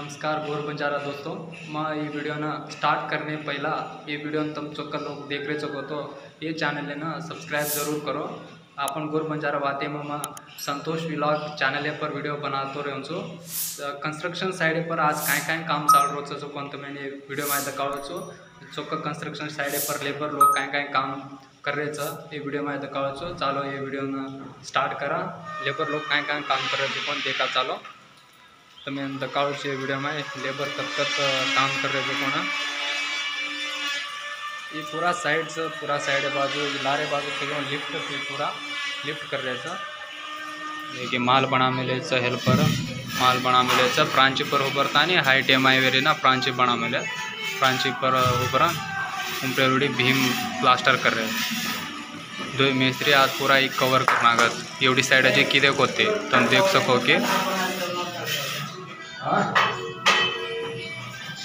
नमस्कार गोर बंजारा दोस्तों। मैं ये वीडियो ना स्टार्ट करने पहला ये वीडियो तुम चौक्का लोग देख रहे सको तो ये चैनल है ना सब्सक्राइब जरूर करो। अपन गोर बंजारा बातें में संतोष व्लॉग चैनल पर वीडियो बनाते रहो। कंस्ट्रक्शन साइड पर आज काय काम चालू रोजचं कोणतं मैंने वीडियो में दाखवायचो। चौक्का कंस्ट्रक्शन साइड पर लेबर लोग काय काम करायचं ये वीडियो में दाखवायचो। चालो ये वीडियो ना स्टार्ट करा। लेबर लोग काय काम करायचं कोण देखा चालो तमें दकाऊ से वीडियो में लेबर कब काम कर रहे थे कोना। ये पूरा साइड बाजू लारे बाजू थे लिफ्ट थी पूरा लिफ्ट कर रहे थे। देखिए माल बना मिले हेल्पर माल बना मिले प्रांची पर उभरता नहीं हाई टेम वेरी ना प्रांची बना मिले प्रांची पर उभरा उमरे भीम प्लास्टर कर रहे। दो मिस्त्री आज पूरा एक कवर करना एवढी साइड अजी किदे होते तुम देख सको कि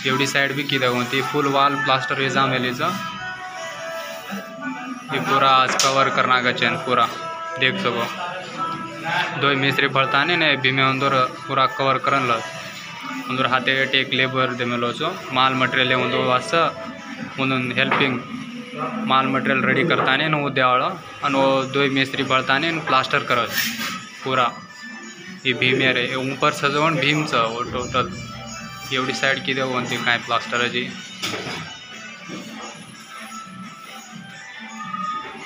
एवढी साइड भी किदे होती फुल वॉल प्लास्टर वेजा मेलीच ये पूरा आज कवर करना का चैन पूरा देख सको। दो मिस्त्री पड़ता नहीं ना भीमे अंदर पूरा कवर करन अंदर हाथे एक लेबर दे मेलो माल मटेरियल ಒಂದು ವಾಸ ಒಂದೊಂದು ಹೆಲ್ಪಿಂಗ್ माल मटेरियल रेडी करता नहीं वो देवाड़ो और वो दो मिस्त्री बढ़ता नहीं प्लास्टर करो पूरा ये भीम है रे ऊपर सजवण भीम वो टोटल एवढी साइड किदे होती काय प्लास्टर जी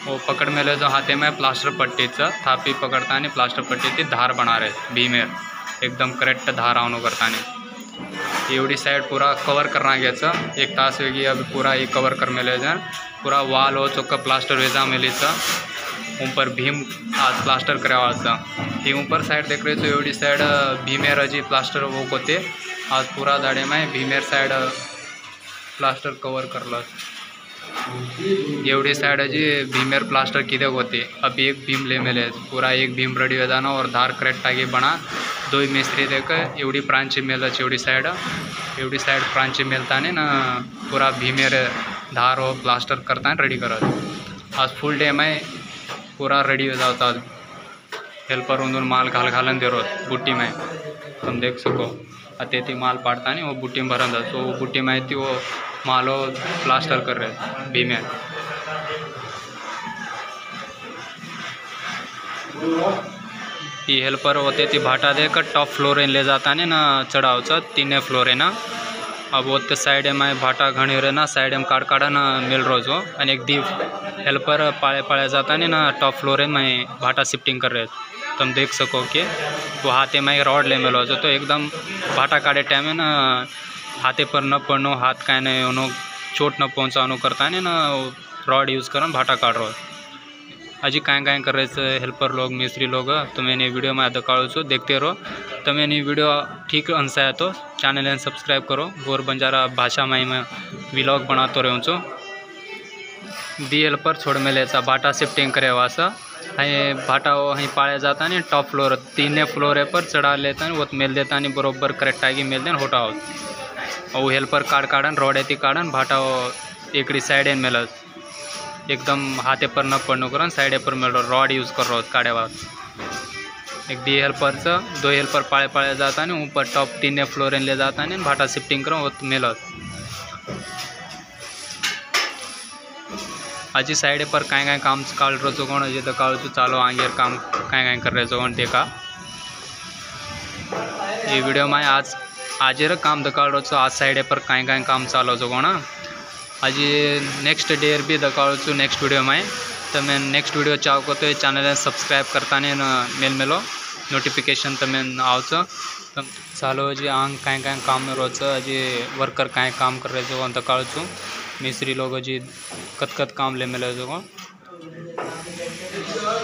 वो पकड़ मेले जो हाथे में प्लास्टर पट्टी थापी पकड़ता नहीं प्लास्टर पट्टी थी धार बना रहे भीमेर एकदम करेक्ट धार आवनो करता नहीं एवढी साइड पूरा कवर करना गया एक तास वेगी अभी पूरा ये कवर कर मेले जान पूरा वॉल हो चौका प्लास्टर वेजा मेली ऊपर भीम आज प्लास्टर करावा ये ऊपर साइड देख रहे तो एवढी साइड भीमेर जी प्लास्टर वो होते आज पूरा दाड़े में भीमेर साइड प्लास्टर कवर करल एवढी साइड जी भीमेर प्लास्टर किदे होते अब एक भीम ले मेले पूरा एक भीम रेडी हो जाना और धार करेक्ट आगे बना दो मिस्त्री देख एवढी प्रांची मेल एवढी साइड प्रांची मेलता नहीं ना पूरा भीमेर धार हो प्लास्टर करता रेडी करत आज फुल डे में पूरा रेडी हो जाता हेल्पर उन माल घालन दे रोज बुट्टी में तुम देख सको अति माल पाड़ता नहीं वो बुट्टी में भरन तो वो बुट्टी में थी वो मालो प्लास्टर कर रहे भीमे ये हेल्पर होते थी भाटा देकर टॉप फ्लोर ले जाता नहीं ना चढ़ाव तीन फ्लोर है ना अब वो साइड में भाटा घणी रहे ना साइड में काड़ा ना मिल रोज हो और एक दी हेल्पर पाळे जाता नहीं ना टॉप फ्लोर में भाटा शिफ्टिंग कर रहे तुम देख सको कि वो हाथे में रॉड ले मिलो तो एकदम भाटा काटे टाइम है ना हाथे पर न पड़नो हाथ का नहीं उन्होंने चोट न पहुँचानो करता नहीं ना रॉड यूज़ कर भाटा काट रहा अजी काय कर रहे हेल्पर लोग मिस्त्री लोग तो मैंने वीडियो में दिखाओ देखते रहो तो मैंने वीडियो ठीक अनसाया तो चैनल सब्सक्राइब करो गोर बंजारा भाषा में व्लॉग बनाते रहो छो दी हेल्पर छोड़ मेले भाटा शिफ्टिंग करे वासा अँ भाटा वो अँ पाया जाता नहीं टॉप फ्लोर तीन फ्लोर पर चढ़ा लेता नहीं वो मेल देता नहीं बरोबर करेक्ट आगे मेल देन होटा हो वो हेल्पर काड़न रोड ऐती काड़न भाटा वो एकड़ी साइड मेल एकदम हाथे पर न पड़नो कर साइड पर मेल रॉड यूज़ कर रहा काड़े बाद एक दी हेल्पर दो हेल्पर पाळे जाता नहीं ऊपर टॉप तीन फ्लोर ले जाता नहीं भाटा शिफ्टिंग करो वो मेल अजी साइड पर काय काम काल रहो कौन अजी तो काल चालो आगे काम काय कर रहे कौन देखा ये वीडियो में आज काम दकाल रहो आज साइड पर काय काम चालो कौन आज नेक्स्ट डे भी दकाड़ो नेक्स्ट वीडियो में तो मैं नेक्स्ट वीडियो चाहो तो चैनल सब्सक्राइब करता नहीं मेल मेलो नोटिफिकेशन तो मैं आओ तो चालो जी आंग काय काम में रोज अजी वर्कर काय काम कर रहे जो दकाड़ो मिस्त्री लोग अजी कत काम ले मिले जो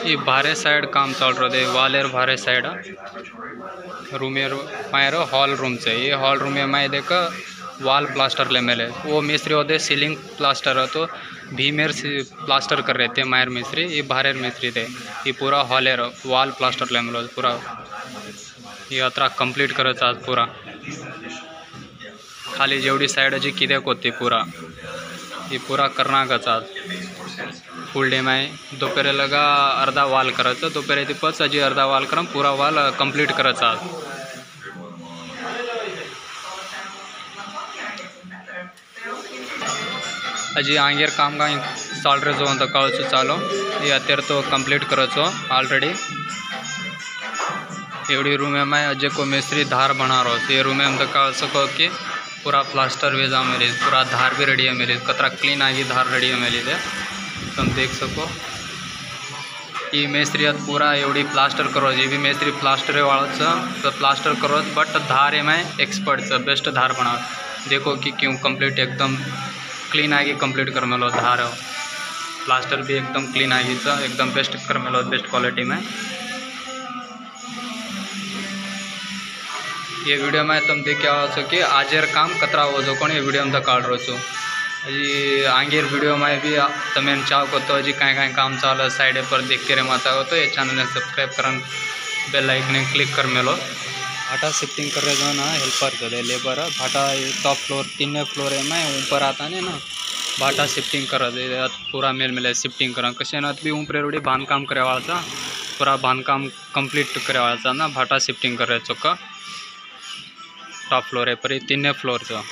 ये भारे साइड काम चल रहे वालेर भारे साइड रूमेर मायर हॉल रूम से ये हॉल रूम में मैं देख वाल प्लास्टर ले मेले वो मिस्त्री होते सीलिंग प्लास्टर है तो भीमेर से प्लास्टर कर रहे थे मायर मिस्त्री ये भारेर मिस्त्री थे ये पूरा हॉलेर वाल प्लास्टर ले मिलो पूरा ये अतरा कंप्लीट करे आज पूरा खाली जेवढी साइड अजी किदे होती पूरा ये पूरा करना का आज फुल डे में दोपहर लगा अर्धा वाल करायचं दोपहर येते पच अजी अर्धा वाल करा पूरा वाल कंप्लीट करायचा आज हजी आंगेर काम का चाल रहे जो अंत काल चालो ये अत्यार तो कंप्लीट करो छो ऑलरेडी। एवढी रूम में मैं अजय को मिस्त्री धार बना रहा हूँ। ये रूम में हम तो कह सको कि पूरा प्लास्टर वेजा मिली, पूरा धार भी रेडी है मिली, कतरा क्लीन आगी धार रेडी है मिली है। तुम देख सको ये मेस्त्री पूरा एवढी प्लास्टर करो, ये भी मेस्त्री प्लास्टर वाला तो प्लास्टर करो, बट धार में एक्सपर्ट बेस्ट धार बना। देखो कि क्यों कंप्लीट एकदम क्लीन आगे कंप्लीट कर मेलो धार हो, प्लास्टर भी एकदम क्लीन आगी एकदम बेस्ट कर मेलो, बेस्ट क्वालिटी में। ये वीडियो में तुम देख कि आजेर काम कतरा हो जो कौन ये वीडियो में काढ़ रो छो। हजी आंगेर वीडियो में भी तमें चाहो को तो हजी कहीं काम चाल साइड पर देख के माता हो तो ये चैनल ने सब्सक्राइब कर बेल आइकन क्लिक कर मेलो। भाटा शिफ्टिंग कर रहे जो ना हेल्पर जो लेबर भाटा टॉप फ्लोर 3 फ्लोर है मैं ऊपर आता नहीं ना, भाटा शिफ्टिंग कर पूरा मेल मिले शिफ्टिंग कर कसे ना भी ऊपर एवढी बांधकाम करे वाला पूरा बांधकाम कंप्लीट करे वाला ना, भाटा शिफ्टिंग कर रहे चौका टॉप फ्लोर है पर 3 फ्लोर जो।